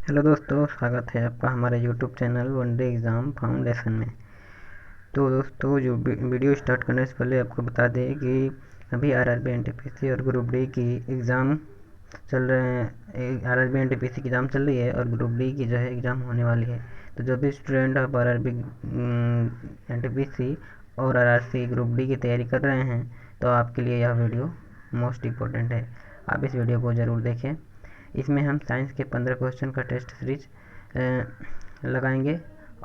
Hello दोस्तों, स्वागत है आपका हमारे YouTube channel one day exam foundation में। तो दोस्तों, जो वीडियो स्टार्ट करने से पहले आपको बता दें कि अभी आरआरबी एनटीपीसी और ग्रुप डी की एग्ज़ाम चल रहे हैं। आरआरबी एनटीपीसी की एग्ज़ाम चल रही है और ग्रुप डी की जो है एग्ज़ाम होने वाली है। तो जो भी स्टूडेंट आप आरआरबी एनटीपीसी और आरआरसी ग्रुप डी की तैयारी कर रहे हैं, तो आपके लिए यह वीडियो मोस्ट इम्पोर्टेंट है। आप इस वीडियो को ज़रूर देखें। इसमें हम साइंस के 15 क्वेश्चन का टेस्ट सीरीज लगाएंगे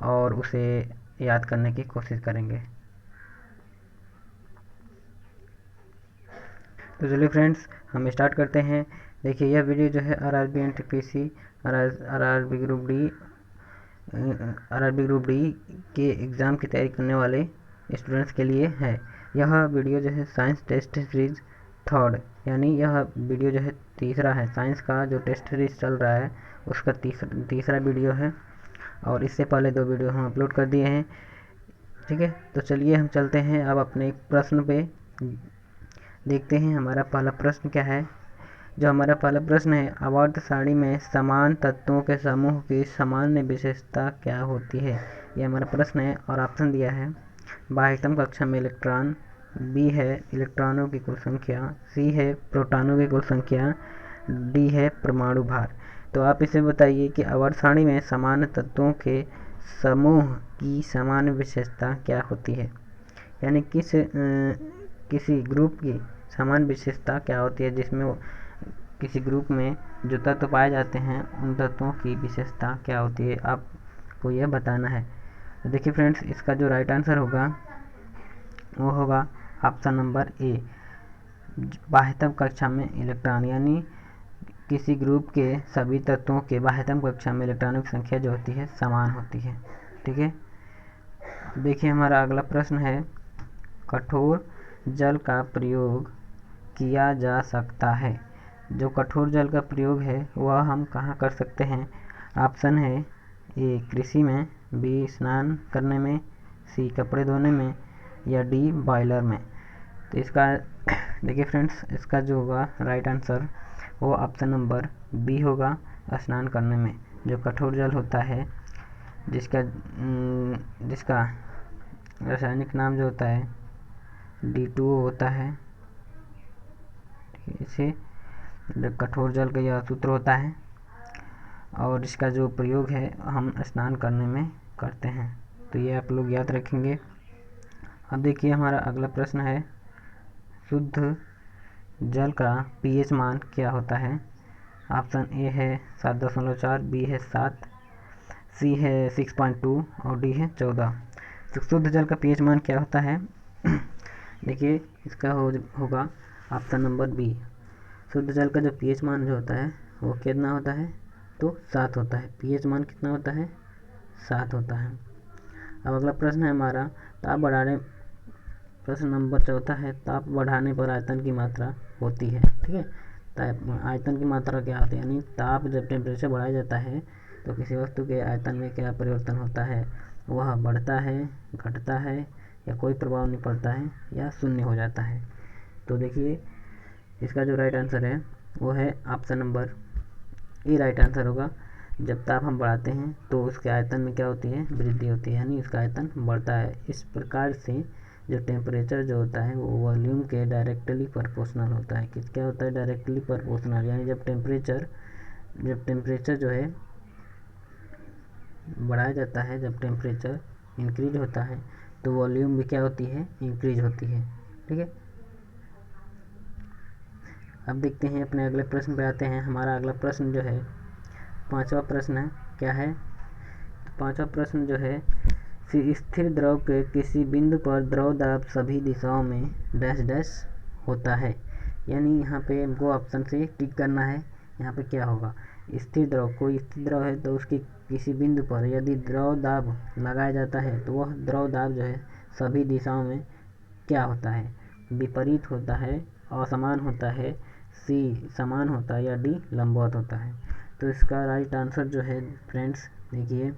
और उसे याद करने की कोशिश करेंगे। तो चलिए फ्रेंड्स, हम स्टार्ट करते हैं। देखिए, यह वीडियो जो है RRB NTPC RRB group D RRB group D के एग्ज़ाम की तैयारी करने वाले स्टूडेंट्स के लिए है। यह वीडियो जो है साइंस टेस्ट सीरीज थर्ड, यानी यह वीडियो जो है तीसरा है। साइंस का जो टेस्ट सीरीज चल रहा है उसका तीसरा वीडियो है और इससे पहले 2 वीडियो हम अपलोड कर दिए हैं। ठीक है, तो चलिए हम चलते हैं अब अपने प्रश्न पे। देखते हैं हमारा पहला प्रश्न क्या है। जो हमारा पहला प्रश्न है, आवर्त सारणी में समान तत्वों के समूह की सामान्य विशेषता क्या होती है, ये हमारा प्रश्न है। और ऑप्शन दिया है बाह्यतम कक्षा में इलेक्ट्रॉन, बी है इलेक्ट्रॉनों की कुल संख्या, सी है प्रोटॉनों की कुल संख्या, डी है परमाणु भार। तो आप इसे बताइए कि आवर्त सारणी में समान तत्वों के समूह की सामान्य विशेषता क्या होती है, यानी किसी ग्रुप की समान विशेषता क्या होती है, जिसमें किसी ग्रुप में जो तत्व पाए जाते हैं उन तत्वों की विशेषता क्या होती है, आपको यह बताना है। तो देखिए फ्रेंड्स, इसका जो राइट आंसर होगा वो होगा ऑप्शन नंबर ए, बाह्यतम कक्षा में इलेक्ट्रॉन, यानी किसी ग्रुप के सभी तत्वों के बाह्यतम कक्षा में इलेक्ट्रॉनों की संख्या जो होती है समान होती है। ठीक है, देखिए हमारा अगला प्रश्न है, कठोर जल का प्रयोग किया जा सकता है। जो कठोर जल का प्रयोग है वह हम कहाँ कर सकते हैं। ऑप्शन है ए कृषि में, बी स्नान करने में, सी कपड़े धोने में, या डी बॉयलर में। तो इसका देखिए फ्रेंड्स, इसका जो होगा राइट आंसर वो ऑप्शन नंबर बी होगा, स्नान करने में। जो कठोर जल होता है जिसका जिसका रासायनिक नाम जो होता है D2O होता है, इसे कठोर जल का यह सूत्र होता है और इसका जो प्रयोग है हम स्नान करने में करते हैं। तो ये आप लोग याद रखेंगे। अब देखिए हमारा अगला प्रश्न है, शुद्ध जल का pH मान क्या होता है। ऑप्शन ए है 7.4, बी है 7, सी है 6.2 और डी है 14। तो शुद्ध जल का pH मान क्या होता है देखिए, इसका होगा ऑप्शन नंबर बी। शुद्ध जल का जो pH मान जो होता है वो कितना होता है, तो 7 होता है। pH मान कितना होता है, 7 होता है। अब अगला प्रश्न है हमारा, ताप बढ़ाने प्रश्न नंबर 4 है, ताप बढ़ाने पर आयतन की मात्रा होती है। ठीक है, आयतन की मात्रा क्या होती है, यानी ताप जब टेम्परेचर बढ़ाया जाता है तो किसी वस्तु के आयतन में क्या परिवर्तन होता है, वह बढ़ता है, घटता है, या कोई प्रभाव नहीं पड़ता है, या शून्य हो जाता है। तो देखिए इसका जो राइट आंसर है वो है option number A, right answer होगा। जब ताप हम बढ़ाते हैं तो उसके आयतन में क्या होती है, वृद्धि होती है, यानी उसका आयतन बढ़ता है। इस प्रकार से जो टेम्परेचर जो होता है वो वॉल्यूम के डायरेक्टली प्रोपोर्शनल होता है। किस क्या होता है, डायरेक्टली प्रोपोर्शनल, यानी जब टेम्परेचर जो है बढ़ाया जाता है, जब टेम्परेचर इंक्रीज होता है तो वॉल्यूम भी क्या होती है, इंक्रीज होती है। ठीक है, अब देखते हैं अपने अगले प्रश्न पे आते हैं। हमारा अगला प्रश्न जो है 5वां प्रश्न है, क्या है, तो 5वां प्रश्न जो है, स्थिर द्रव के किसी बिंदु पर द्रव दाब सभी दिशाओं में डैश डैश होता है। यानी यहाँ पे हमको ऑप्शन से टिक करना है। यहाँ पे क्या होगा, स्थिर द्रव, कोई स्थिर द्रव है तो उसकी किसी बिंदु पर यदि द्रव दाब लगाया जाता है तो वह द्रव दाब जो है सभी दिशाओं में क्या होता है, विपरीत होता है, असमान होता है, सी समान होता है, या डी लंबवत होता है। तो इसका राइट आंसर जो है फ्रेंड्स, देखिए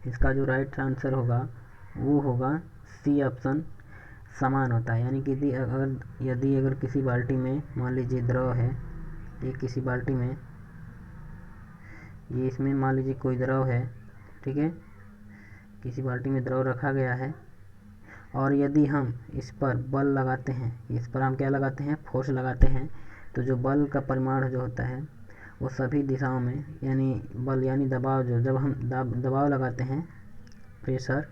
इसका जो राइट आंसर होगा वो होगा सी ऑप्शन, समान होता है। यानी कि यदि अगर किसी बाल्टी में मान लीजिए द्रव है, ये किसी बाल्टी में ये इसमें मान लीजिए कोई द्रव है, ठीक है, किसी बाल्टी में द्रव रखा गया है, और यदि हम इस पर बल लगाते हैं, इस पर हम क्या लगाते हैं, फोर्स लगाते हैं, तो जो बल का परिमाण जो होता है वो सभी दिशाओं में, यानी बल यानी दबाव, जो जब हम दबाव लगाते हैं, प्रेशर,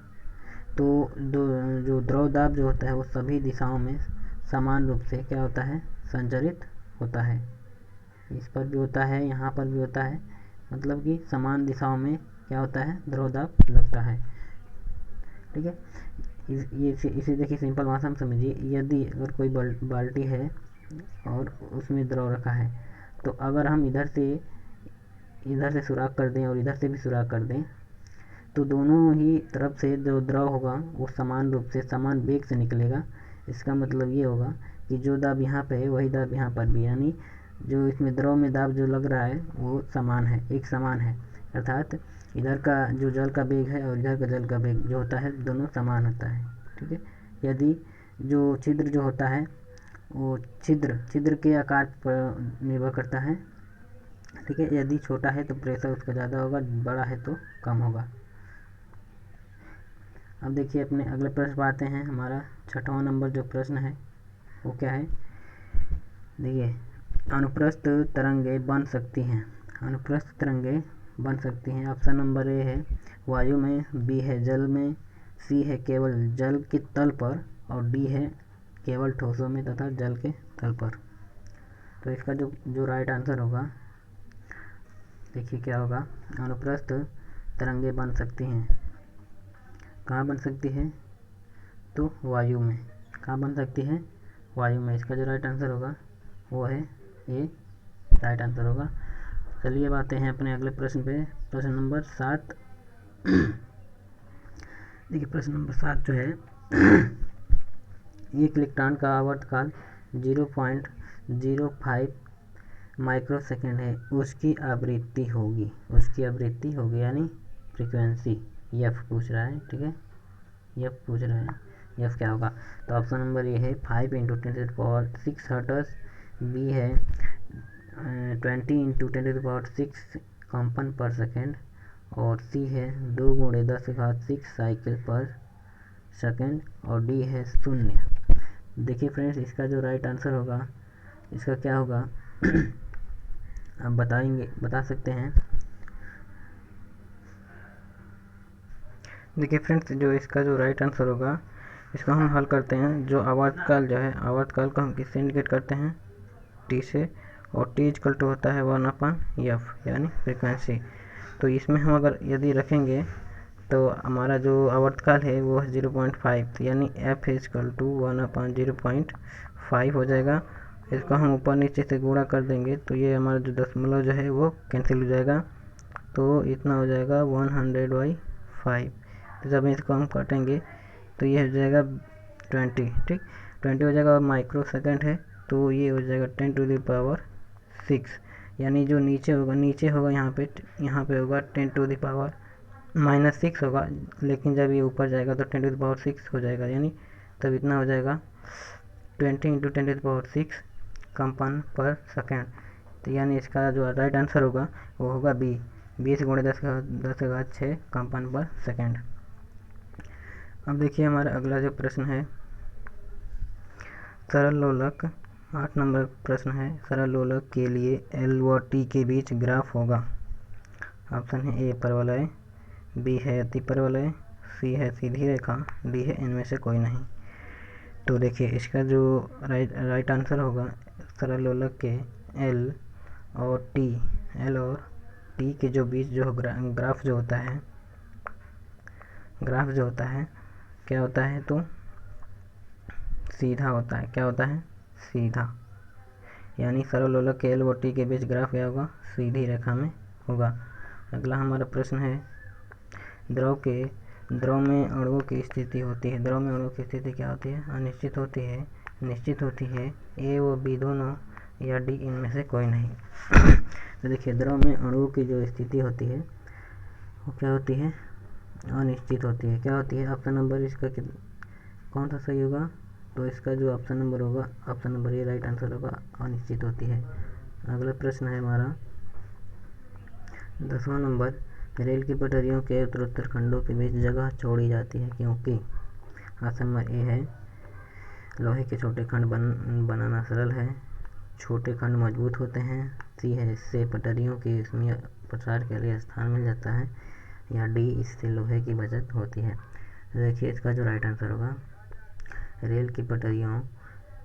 तो जो द्रव दाब जो होता है वो सभी दिशाओं में समान रूप से क्या होता है, संचरित होता है। इस पर भी होता है, यहाँ पर भी होता है, मतलब कि समान दिशाओं में क्या होता है, द्रव दाब लगता है, ठीक है। इसे देखिए सिंपल भाषा में समझिए। यदि अगर कोई बाल्टी है और उसमें द्रव रखा है, तो अगर हम इधर से सुराख कर दें और इधर से भी सुराख कर दें, तो दोनों ही तरफ से जो द्रव होगा वो समान रूप से समान वेग से निकलेगा। इसका मतलब ये होगा कि जो दाब यहाँ पे है वही दाब यहाँ पर भी, यानी जो इसमें द्रव में दाब जो लग रहा है वो समान है, एक समान है, अर्थात इधर का जो जल का वेग है और इधर का जल का वेग जो होता है दोनों समान होता है, ठीक है। यदि जो छिद्र जो होता है वो छिद्र के आकार पर निर्भर करता है, ठीक है। यदि छोटा है तो प्रेशर उसका ज़्यादा होगा, बड़ा है तो कम होगा। अब देखिए अपने अगले प्रश्न पर आते हैं। हमारा 6वां नंबर जो प्रश्न है वो क्या है, देखिए, अनुप्रस्थ तरंगें बन सकती हैं, अनुप्रस्थ तरंगें बन सकती हैं। ऑप्शन नंबर ए है वायु में, बी है जल में, सी है केवल जल के तल पर, और डी है केवल ठोसों में तथा जल के तल पर। तो इसका जो राइट आंसर होगा, देखिए क्या होगा, अनुप्रस्थ तरंगें बन सकती हैं, कहाँ बन सकती है, तो वायु में। कहाँ बन सकती है, वायु में। इसका जो राइट आंसर होगा वो है ए, राइट आंसर होगा। चलिए अब आते हैं अपने अगले प्रश्न पे, प्रश्न नंबर 7। देखिए प्रश्न नंबर 7 जो है एक इलेक्ट्रॉन का आवर्तकाल 0.05 माइक्रोसेकंड है, उसकी आवृत्ति होगी, यानी फ्रीक्वेंसी एफ पूछ रहा है, ठीक है, एफ पूछ रहा है, एफ क्या होगा। तो ऑप्शन नंबर ए है 5 × 10⁶ हर्ट्ज, बी है 20 × 10⁶ कंपन पर सेकेंड, और सी है 2 × 10⁶ साइकिल पर सेकेंड, और डी है 0। देखिए फ्रेंड्स, इसका जो राइट आंसर होगा, इसका क्या होगा आप बता सकते हैं। देखिए फ्रेंड्स, जो इसका जो राइट आंसर होगा, इसको हम हल करते हैं। जो आवर्तकाल जो है, आवर्तकाल को हम किससे इंडिकेट करते हैं, टी से, और टी इक्वल टू होता है 1/f, यानी फ्रीक्वेंसी। तो इसमें हम अगर यदि रखेंगे तो हमारा जो आवर्तकाल है वो 0.5, यानी f इक्वल टू 1/0.5 हो जाएगा। इसको हम ऊपर नीचे से गुणा कर देंगे तो ये हमारा जो दशमलव जो है वो कैंसिल हो जाएगा, तो इतना हो जाएगा 100/5। तो जब इसको हम काटेंगे तो ये हो जाएगा 20, ठीक, 20 हो जाएगा, और माइक्रो सेकेंड है तो ये हो जाएगा 10⁻6, यानी जो नीचे होगा यहाँ पे होगा 10⁻⁻6 होगा, लेकिन जब ये ऊपर जाएगा तो 10⁻6 हो जाएगा, यानी तब इतना हो जाएगा 20 × 10⁻6 कंपन पर सेकेंड। तो यानी इसका जो राइट आंसर होगा वो होगा बी, 20 × 10⁻6 कंपन पर सेकेंड। अब देखिए हमारा अगला जो प्रश्न है, सरल लोलक, 8 नंबर प्रश्न है। सरल लोलक के लिए एल व टी के बीच ग्राफ होगा। ऑप्शन है ए परवलय, बी है अति परवलय, सी है सीधी रेखा, डी है इनमें से कोई नहीं। तो देखिए इसका जो राइट आंसर होगा, सरल लोलक के एल और टी के जो बीच जो ग्राफ जो होता है क्या होता है, तो सीधा होता है। क्या होता है, सीधा, यानी सरल लोलक के एल व टी के बीच ग्राफ क्या होगा, सीधी रेखा में होगा। अगला हमारा प्रश्न है, द्रव में अणुओं की स्थिति होती है। द्रव में अणुओं की स्थिति क्या होती है, अनिश्चित होती है, निश्चित होती है, ए व बी दोनों, या डी इनमें से कोई नहीं। तो देखिए द्रव में अणुओं की जो स्थिति होती है वो क्या होती है, अनिश्चित होती है। क्या होती है, ऑप्शन नंबर इसका कौन सा सही होगा, तो इसका जो ऑप्शन नंबर होगा, ऑप्शन नंबर ये राइट आंसर होगा, अनिश्चित होती है। अगला प्रश्न है हमारा, 10वां नंबर, रेल की पटरियों के उत्तरोत्तर खंडों के बीच जगह छोड़ी जाती है क्योंकि ऑप्शन नंबर ए है लोहे के छोटे खंड बनाना सरल है, छोटे खंड मजबूत होते हैं, सी है इससे पटरियों के इसमें प्रसार के लिए स्थान मिल जाता है, या डी इससे लोहे की बचत होती है। देखिए इसका जो राइट आंसर होगा, रेल की पटरियों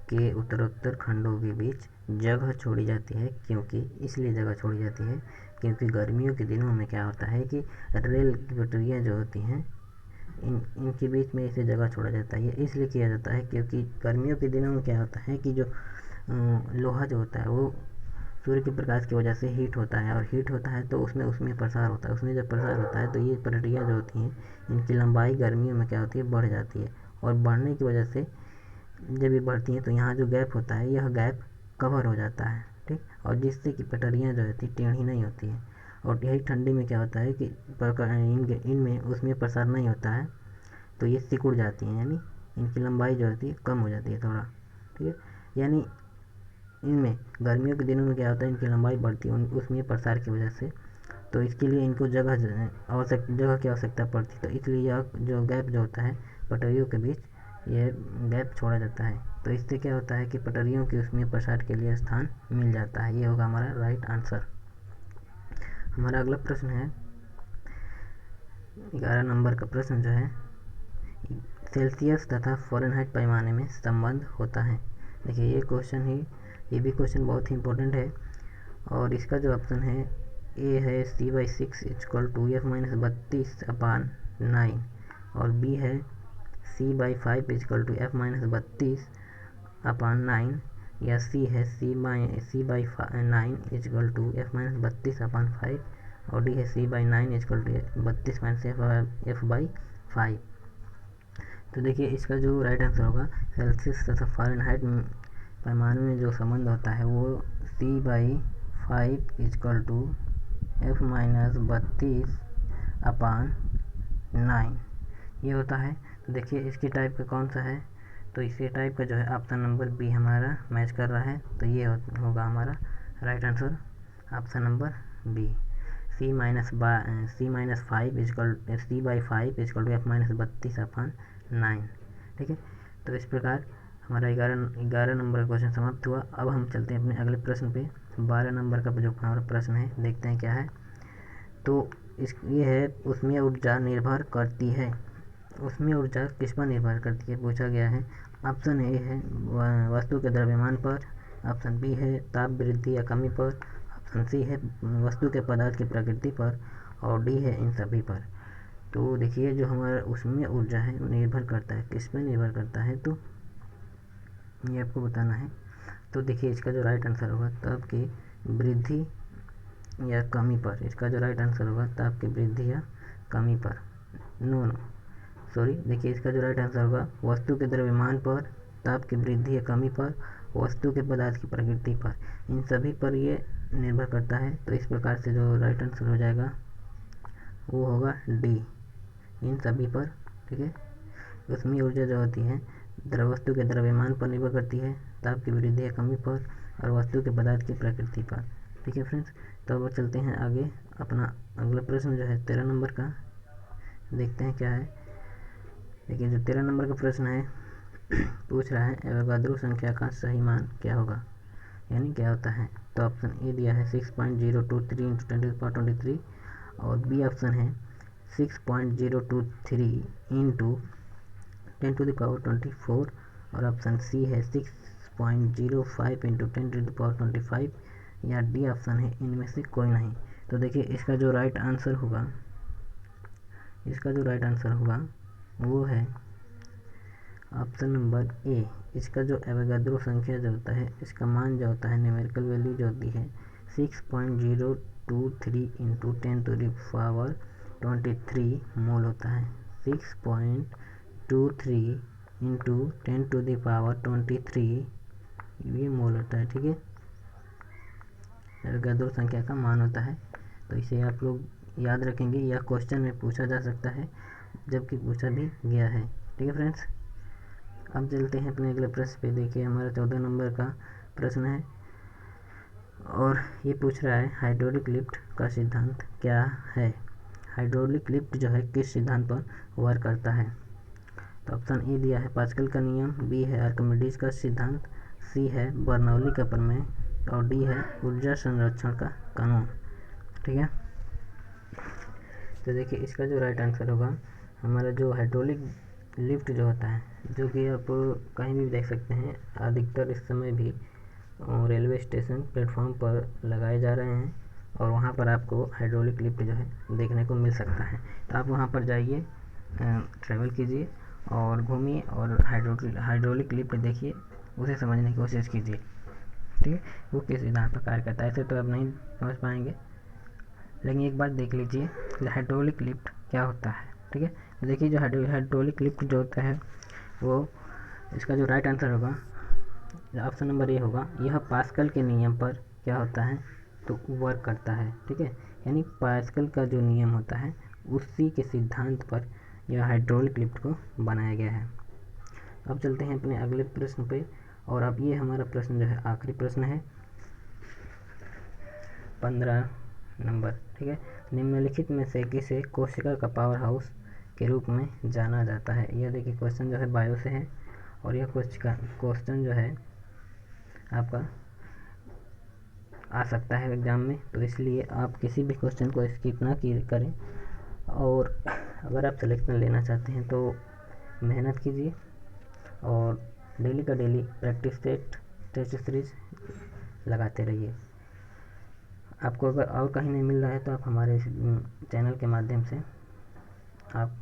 के उत्तरोत्तर खंडों के बीच जगह छोड़ी जाती है क्योंकि, इसलिए जगह छोड़ी जाती है क्योंकि गर्मियों के दिनों में क्या होता है कि रेल की पटरियाँ जो होती हैं इनके बीच में इसे जगह छोड़ा जाता है। ये इसलिए किया जाता है क्योंकि गर्मियों के दिनों में क्या होता है कि जो लोहा जो होता है वो सूर्य के प्रकाश की वजह से हीट होता है, और हीट होता है तो उसमें प्रसार होता है, उसमें जब प्रसार होता है तो ये पटरियाँ जो होती हैं इनकी लंबाई गर्मियों में क्या होती है, बढ़ जाती है, और बढ़ने की वजह से जब ये बढ़ती हैं तो यहाँ जो गैप होता है यह गैप कवर हो जाता है, ठीक, और जिससे कि पटरियाँ जो होती टेढ़ी नहीं होती हैं। और यही ठंडी में क्या होता है कि इनमें उसमें प्रसार नहीं होता है तो ये सिकुड़ जाती हैं, यानी इनकी लंबाई जो होती है कम हो जाती है थोड़ा, ठीक है। यानी इनमें गर्मियों के दिनों में क्या होता है, इनकी लंबाई बढ़ती है उसमें प्रसार की वजह से, तो इसके लिए इनको जगह की आवश्यकता पड़ती है, तो इसलिए यह जो गैप जो होता है पटरियों के बीच यह गैप छोड़ा जाता है, तो इससे क्या होता है कि पटरियों के उसमें प्रसार के लिए स्थान मिल जाता है। ये होगा हमारा राइट आंसर। हमारा अगला प्रश्न है 11 नंबर का प्रश्न जो है, सेल्सियस तथा फ़ारेनहाइट पैमाने में संबंध होता है। देखिए ये भी क्वेश्चन बहुत ही इंपॉर्टेंट है, और इसका जो ऑप्शन है ए है C/6 = F-32/9, और बी है C/5 = F-32/9, या सी है C/9 = F-32/5, और डी है C/9 = 32 F/5। तो देखिए इसका जो राइट आंसर होगा, सेल्सियस तथा फ़ारेनहाइट पैमाने में जो संबंध होता है वो C/5 = F-32/9 ये होता है। तो देखिए इसकी टाइप का कौन सा है, तो इसी टाइप का जो है ऑप्शन नंबर बी हमारा मैच कर रहा है, तो ये होगा हमारा right answer option number B, C/5 = F-32/9, ठीक है। तो इस प्रकार हमारा 11 नंबर का क्वेश्चन समाप्त हुआ। अब हम चलते हैं अपने अगले प्रश्न पे। 12 नंबर का जो हमारा प्रश्न है, देखते हैं क्या है। तो ये है, उसमें ऊर्जा निर्भर करती है, उसमें ऊर्जा किस पर निर्भर करती है पूछा गया है। ऑप्शन ए है वस्तु के द्रव्यमान पर, ऑप्शन बी है ताप वृद्धि या कमी पर, ऑप्शन सी है वस्तु के पदार्थ की प्रकृति पर, और डी है इन सभी पर। तो देखिए जो हमारा उसमें ऊर्जा है वो निर्भर करता है, किस पर निर्भर करता है, तो ये आपको बताना है। तो देखिए इसका जो राइट आंसर होगा ताप की वृद्धि या कमी पर, इसका जो राइट आंसर होगा ताप की वृद्धि या कमी पर, देखिए इसका जो राइट आंसर होगा वस्तु के द्रव्यमान पर, ताप की वृद्धि या कमी पर, वस्तु के पदार्थ की प्रकृति पर, इन सभी पर ये निर्भर करता है। तो इस प्रकार से जो राइट आंसर हो जाएगा वो होगा डी, इन सभी पर, ठीक है। उसमें ऊर्जा जो होती है वस्तु के द्रव्यमान पर निर्भर करती है, ताप की वृद्धि या कमी पर, और वस्तु के पदार्थ की प्रकृति पर, ठीक है फ्रेंड्स। तो अब चलते हैं आगे, अपना अगला प्रश्न जो है 13 नंबर का, देखते हैं क्या है। देखिए जो 13 नंबर का प्रश्न है पूछ रहा है एवोगाद्रो संख्या का सही मान क्या होगा, यानी क्या होता है। तो ऑप्शन ए दिया है 6.023 × 10⁻23, और बी ऑप्शन है 6.023 × 10⁻24, और ऑप्शन सी है 6.05 × 10⁻25, या डी ऑप्शन है इनमें से कोई नहीं। तो देखिए इसका जो राइट आंसर होगा वो है ऑप्शन नंबर ए। इसका जो एवोगाद्रो संख्या जो होता है, इसका मान जो होता है न्यूमेरिकल वैल्यू जो होती है 6.023 × 10⁻23 मोल होता है, 6.23 × 10⁻23 ये मोल होता है, ठीक है, एवोगाद्रो संख्या का मान होता है। तो इसे आप लोग याद रखेंगे, या क्वेश्चन में पूछा जा सकता है, जबकि पूछा भी गया है, ठीक है फ्रेंड्स। अब चलते हैं अपने अगले प्रश्न पे। देखिए हमारा 14 नंबर का प्रश्न है, और ये पूछ रहा है हाइड्रोलिक लिफ्ट का सिद्धांत क्या है। हाइड्रोलिक लिफ्ट जो है किस सिद्धांत पर वर्क करता है। तो ऑप्शन ए दिया है पास्कल का नियम, बी है आर्किमिडीज का सिद्धांत, सी है बर्नौली का प्रमेय और डी है ऊर्जा संरक्षण का कानून। ठीक है, तो देखिए इसका जो राइट आंसर होगा हमारा जो हाइड्रोलिक लिफ्ट जो होता है, जो कि आप कहीं भी देख सकते हैं, अधिकतर इस समय भी रेलवे स्टेशन प्लेटफॉर्म पर लगाए जा रहे हैं और वहाँ पर आपको हाइड्रोलिक लिफ्ट जो है देखने को मिल सकता है। तो आप वहाँ पर जाइए, ट्रैवल कीजिए और घूमिए और हाइड्रोलिक लिफ्ट देखिए, उसे समझने की कोशिश कीजिए। ठीक है, वो किस सिद्धांत पर कार्य करता है। ऐसे तो आप नहीं समझ पाएंगे, लेकिन एक बात देख लीजिए कि हाइड्रोलिक लिफ्ट क्या होता है। ठीक है, तो देखिए जो हाइड्रोलिक लिफ्ट जो होता है वो, इसका जो राइट आंसर होगा ऑप्शन नंबर ए होगा। यह पास्कल के नियम पर क्या होता है, तो वर्क करता है। ठीक है, यानी पास्कल का जो नियम होता है उसी के सिद्धांत पर यह हाइड्रोलिक लिफ्ट को बनाया गया है। अब चलते हैं अपने अगले प्रश्न पे, और अब ये हमारा प्रश्न जो है आखिरी प्रश्न है 15 नंबर। ठीक है, निम्नलिखित में से किसे कोशिका का पावर हाउस के रूप में जाना जाता है। यह देखिए क्वेश्चन जो है बायो से है और यह क्वेश्चन जो है आपका आ सकता है एग्ज़ाम में, तो इसलिए आप किसी भी क्वेश्चन को स्किप ना करें और अगर आप सिलेक्शन लेना चाहते हैं तो मेहनत कीजिए और डेली का डेली प्रैक्टिस टेस्ट सीरीज लगाते रहिए। आपको अगर और कहीं नहीं मिल रहा है तो आप हमारे चैनल के माध्यम से आप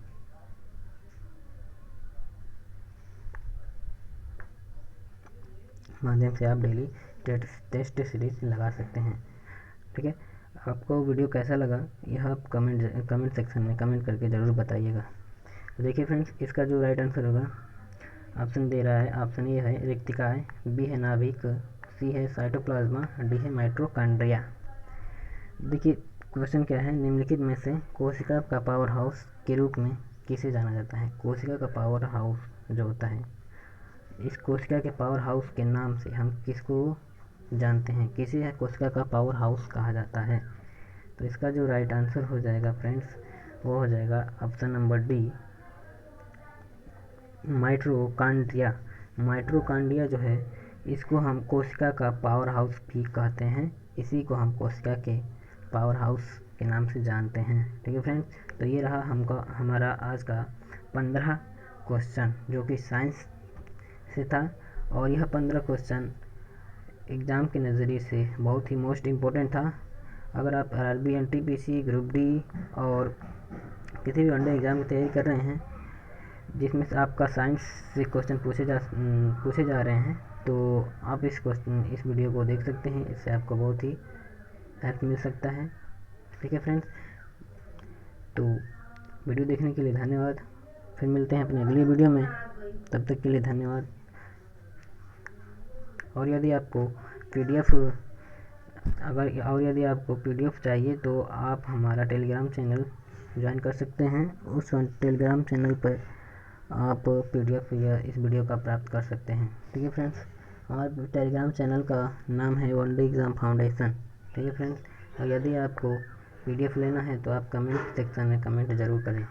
डेली टेस्ट सीरीज लगा सकते हैं। ठीक है, आपको वीडियो कैसा लगा यह आप कमेंट सेक्शन में कमेंट करके ज़रूर बताइएगा। तो देखिए फ्रेंड्स, इसका जो राइट आंसर होगा ऑप्शन दे रहा है, ऑप्शन ए है रिक्तिकाएँ, बी है नाभिक, सी है साइटोप्लाज्मा, डी है माइटोकॉन्ड्रिया। देखिए क्वेश्चन क्या है, निम्नलिखित में से कोशिका का पावर हाउस के रूप में किसे जाना जाता है। कोशिका का पावर हाउस जो होता है, इस कोशिका के पावर हाउस के नाम से हम किसको जानते हैं, किसे कोशिका का पावर हाउस कहा जाता है। तो इसका जो राइट आंसर हो जाएगा फ्रेंड्स, वो हो जाएगा option number D, mitochondria. Mitochondria जो है इसको हम कोशिका का पावर हाउस भी कहते हैं, इसी को हम कोशिका के पावर हाउस के नाम से जानते हैं। ठीक है फ्रेंड्स, तो ये रहा हमारा आज का 15 क्वेश्चन जो कि साइंस से था, और यह 15 क्वेश्चन एग्ज़ाम के नज़रिए से बहुत ही मोस्ट इम्पोर्टेंट था। अगर आप आरआरबी एनटीपीसी ग्रुप डी और किसी भी वनडे एग्ज़ाम की तैयारी कर रहे हैं जिसमें से आपका साइंस से क्वेश्चन पूछे जा रहे हैं, तो आप इस वीडियो को देख सकते हैं, इससे आपको बहुत ही हेल्प मिल सकता है। ठीक है फ्रेंड्स, तो वीडियो देखने के लिए धन्यवाद। फिर मिलते हैं अपने अगली वीडियो में, तब तक के लिए धन्यवाद। और यदि आपको पीडीएफ चाहिए तो आप हमारा टेलीग्राम चैनल ज्वाइन कर सकते हैं। उस टेलीग्राम चैनल पर आप पीडीएफ या इस वीडियो का प्राप्त कर सकते हैं। ठीक है फ्रेंड्स, हमारे टेलीग्राम चैनल का नाम है वनडे एग्ज़ाम फाउंडेशन। ठीक है फ्रेंड्स, और यदि आपको पीडीएफ लेना है तो आप कमेंट सेक्शन में कमेंट ज़रूर करें।